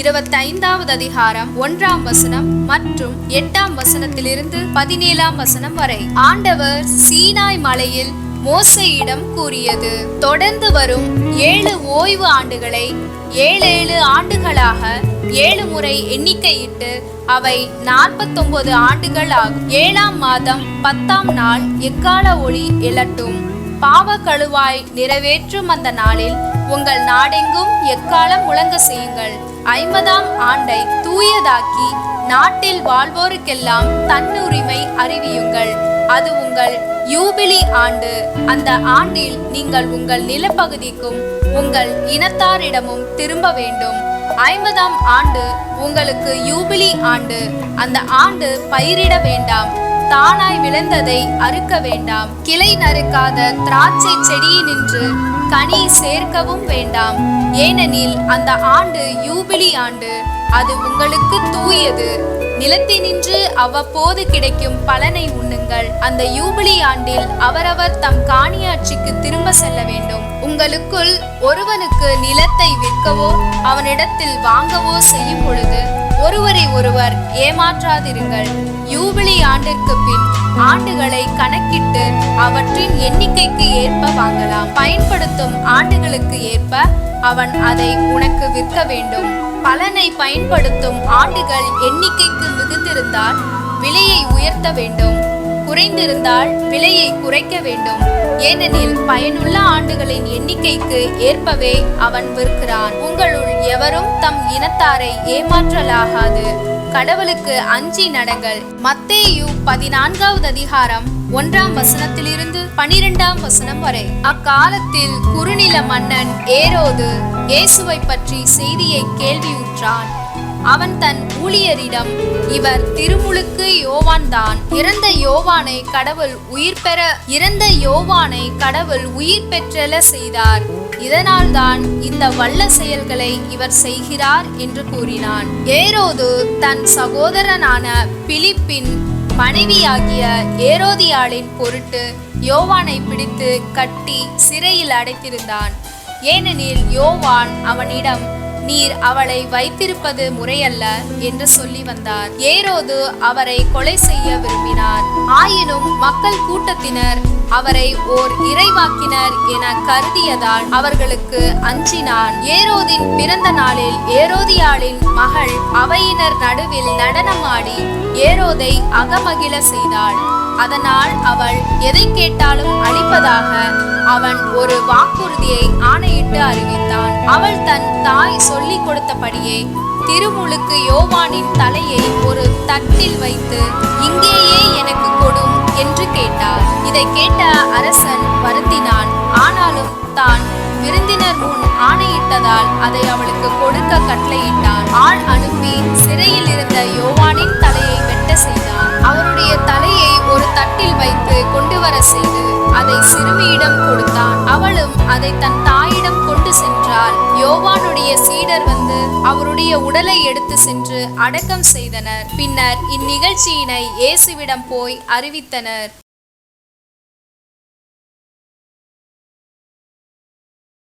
25வது அதிகாரம் 1ஆம் வசனம் மற்றும் 8ஆம் வசனத்திலிருந்து 17ஆம் வசனம் வரை. ஆண்டவர் சீனாய் மலையில் மோசேயிடம் கூறியது: தொடர்ந்து வரும் 7 ஓய்வு ஆண்டுகளை 7 ஆண்டுகளாக 7 முறை எண்ணிக்கையிட்டு அவை 49 ஆண்டுகள் ஆகும். 7ஆம் மாதம் 10ஆம் நாள் எக்கால ஒலி எழட்டும். பாவ கழுவாய் நிறைவேற்றும் அந்த நாளில் உங்கள் நாடெங்கும் எக்காலம் முழங்க செய்யுங்கள். 50ஆம் ஆண்டை தூயதாக்கி நாட்டில் வாழ்வோருக்கெல்லாம் தன்னுரிமை அறிவியுங்கள். அது உங்கள் யூபிலி ஆண்டு. அந்த ஆண்டில் நீங்கள் உங்கள் நிலப்பகுதிக்கும் உங்கள் இனத்தாரிடமும் திரும்ப வேண்டும். 50ஆம் ஆண்டு உங்களுக்கு யூபிலி ஆண்டு. அந்த ஆண்டு பயிரிட வேண்டாம், தானாய் விளைந்ததை அறுக்க வேண்டாம், கிளை நறுக்காத திராட்சை செடியினின்று கனி சேர்க்கவும் வேண்டாம். ஏனெனில் அந்த ஆண்டு யூபிலி ஆண்டு, அது உங்களுக்கு தூயது. நிலத்தினின்று அவ்வப்போது கிடைக்கும் பலனை உண்ணுங்கள். அந்த யூபிலி ஆண்டில் அவரவர் தம் காணியாட்சிக்கு திரும்ப செல்ல வேண்டும். உங்களுக்குள் ஒருவனுக்கு நிலத்தை விற்கவோ அவனிடத்தில் வாங்கவோ செய்யும் பொழுது ஒருவரை ஒருவர் ஏமாற்றாதிருங்கள். யூபிலி ஆண்டிற்கு பின் ஆண்டுகளை கணக்கிட்டு அவற்றின் எண்ணிக்கைக்கு ஏற்ப வாங்கலாம். பயன்படுத்தும் ஆண்டுகளுக்கு ஏற்ப அவன் அதை உனக்கு விற்க வேண்டும். பலனை பயன்படுத்தும் ஆண்டுகள் எண்ணிக்கைக்கு மிகுந்திருந்தால் விலையை உயர்த்த வேண்டும், குறைந்திருந்தால் விலையை குறைக்க வேண்டும். ஏனெனில் பயனுள்ள ஆண்டுகளின் எண்ணிக்கைக்கு ஏற்பவே அவன் விற்கிறான். உங்களுள் எவரும் தம் இனத்தாரை ஏமாற்றலாகாது. கடவுளுக்கு அஞ்சி நடங்கள். மத்தேயு 14வது அதிகாரம் 1ஆம் வசனத்திலிருந்து 12ஆம் வசனம் வரை. அக்காலத்தில் குறுநில மன்னன் ஏரோது இயேசுவை பற்றி செய்தியை கேள்வியுற்றான். அவன் தன் ஊழியரிடம், இவர் திருமுழுக்கு யோவான் தான். இறந்த யோவானை கடவுள் உயிர் பெற்றெழ செய்தார். இதனால் தான் இந்த வல்ல செயல்களை இவர் செய்கிறார் என்று கூறினான். ஏரோது தன் சகோதரனான பிலிப்பின் மனைவியாகிய ஏரோதியாளின் பொருட்டு யோவானை பிடித்து கட்டி சிறையில் அடைத்திருந்தான். ஏனெனில் யோவான் அவனிடம், நீர் அவளை வைத்திருப்பது முறையல்ல என்று சொல்லி வந்தார். ஏரோது அவரை கொலை செய்ய விரும்பினார். ஆயினும் மக்கள் கூட்டத்தினர் அவரை ஓர் இறைவாக்கினர் என கருதியதால் அவர்களுக்கு அஞ்சினான். ஏரோதின் பிறந்த நாளில் ஏரோதியாளின் மகள் அவையினர் நடுவில் நடனமாடி ஏரோதை அகமகிழ செய்தாள். அதனால் அவள் எதை கேட்டாலும் அளிப்பதாக அவன் ஒரு வாக்குறுதியை ஆணையிட்டு அறிவித்தான். அவள் தன் தாய் சொல்லிக் கொடுத்தபடியே திருமுழுக்கு யோவானின் தலையை ஒரு தட்டில் வைத்து, இங்கேயே எனக்கு கொடும் என்று கேட்டார். இதை கேட்ட அரசன் வருந்தினான். ஆனாலும் தான் விருந்தினர் முன் ஆணையிட்டதால் அதை அவளுக்கு கொடுக்க கட்டளையிட்டான். ஆள் அனுப்பி சிறையில் இருந்த யோவானின் தலையை வெட்ட செய்தான். அவருடைய தலையை ஒரு தட்டில் வைத்து கொண்டு வர செய்து அதை சிறுமியிடம் கொடுத்தான். அவளும் அதை தன் தாயிடம் கொண்டு சென்றாள். யோவானுடைய சீடர் வந்து அவருடைய உடலை எடுத்து சென்று அடக்கம் செய்தனர். பின்னர் இந்நிகழ்ச்சியினை இயேசுவிடம் போய் அறிவித்தனர்.